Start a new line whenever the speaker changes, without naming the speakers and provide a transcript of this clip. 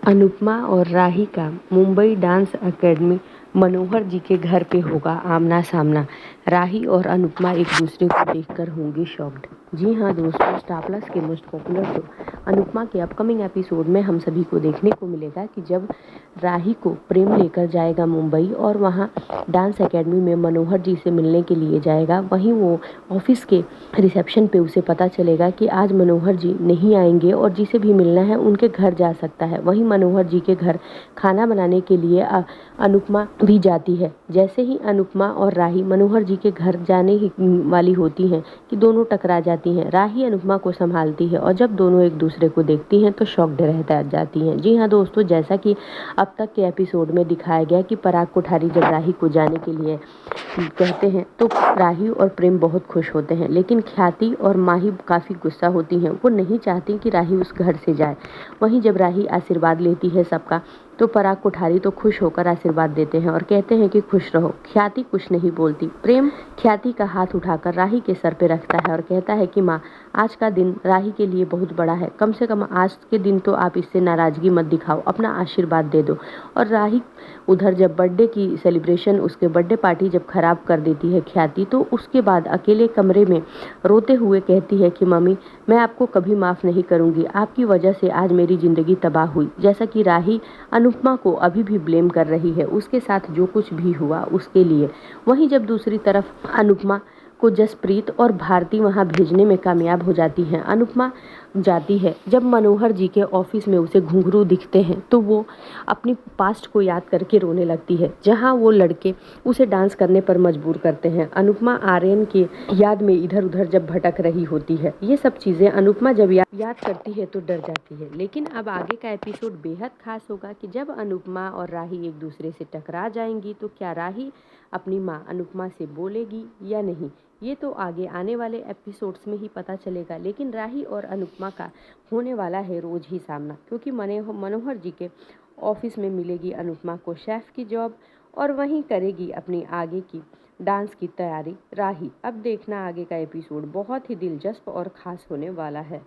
अनुपमा और राही का Mumbai dance academy मनोहर जी के घर पे होगा आमना सामना। राही और अनुपमा एक दूसरे को देखकर होंगी शॉक्ड। जी हाँ दोस्तों, स्टार प्लस के मोस्ट पॉपुलर शो अनुपमा के अपकमिंग एपिसोड में हम सभी को देखने को मिलेगा कि जब राही को प्रेम लेकर जाएगा मुंबई और वहाँ डांस एकेडमी में मनोहर जी से मिलने के लिए जाएगा, वहीं वो ऑफिस के रिसेप्शन पे उसे पता चलेगा कि आज मनोहर जी नहीं आएंगे और जिसे भी मिलना है उनके घर जा सकता है। वहीं मनोहर जी के घर खाना बनाने के लिए अनुपमा भी जाती है। जैसे ही अनुपमा और राही मनोहर जी के घर जाने ही वाली होती हैं कि दोनों टकरा जाती हैं। राही अनुपमा को संभालती है और जब दोनों एक दूसरे को देखती हैं तो शॉक्ड रह जाती हैं। जी हाँ दोस्तों, जैसा कि अब तक के एपिसोड में दिखाया गया कि पराग कोठारी जब राही को जाने के लिए कहते हैं तो राही और प्रेम बहुत खुश होते हैं, लेकिन ख्याति और माही काफ़ी गुस्सा होती हैं। वो नहीं चाहती कि राही उस घर से जाए। वहीं जब राही आशीर्वाद लेती है सबका तो पराग कोठारी तो खुश होकर आशीर्वाद देते हैं और कहते हैं कि खुश रहो। ख्याति कुछ नहीं बोलती। प्रेम ख्याति का हाथ उठाकर राही के सर पे रखता है और कहता है कि माँ, आज का दिन राही के लिए बहुत बड़ा है, कम से कम आज के दिन तो आप इससे नाराज़गी मत दिखाओ, अपना आशीर्वाद दे दो। और राही उधर जब बर्थडे की सेलिब्रेशन, उसके बर्थडे पार्टी जब खराब कर देती है ख्याति, तो उसके बाद अकेले कमरे में रोते हुए कहती है कि मम्मी, मैं आपको कभी माफ़ नहीं करूंगी, आपकी वजह से आज मेरी ज़िंदगी तबाह हुई। जैसा कि राही अनुपमा को अभी भी ब्लेम कर रही है उसके साथ जो कुछ भी हुआ उसके लिए। वहीं जब दूसरी तरफ अनुपमा को जसप्रीत और भारती वहां भेजने में कामयाब हो जाती हैं। अनुपमा जाती है जब मनोहर जी के ऑफिस में उसे घुंघरू दिखते हैं तो वो अपनी पास्ट को याद करके रोने लगती है, जहां वो लड़के उसे डांस करने पर मजबूर करते हैं। अनुपमा आर्यन की याद में इधर उधर जब भटक रही होती है, ये सब चीज़ें अनुपमा जब याद करती है तो डर जाती है। लेकिन अब आगे का एपिसोड बेहद खास होगा कि जब अनुपमा और राही एक दूसरे से टकरा जाएंगी तो क्या राही अपनी माँ अनुपमा से बोलेगी या नहीं, ये तो आगे आने वाले एपिसोड्स में ही पता चलेगा। लेकिन राही और अनुपमा का होने वाला है रोज ही सामना, क्योंकि मनोहर जी के ऑफिस में मिलेगी अनुपमा को शेफ की जॉब और वहीं करेगी अपनी आगे की डांस की तैयारी राही। अब देखना आगे का एपिसोड बहुत ही दिलचस्प और ख़ास होने वाला है।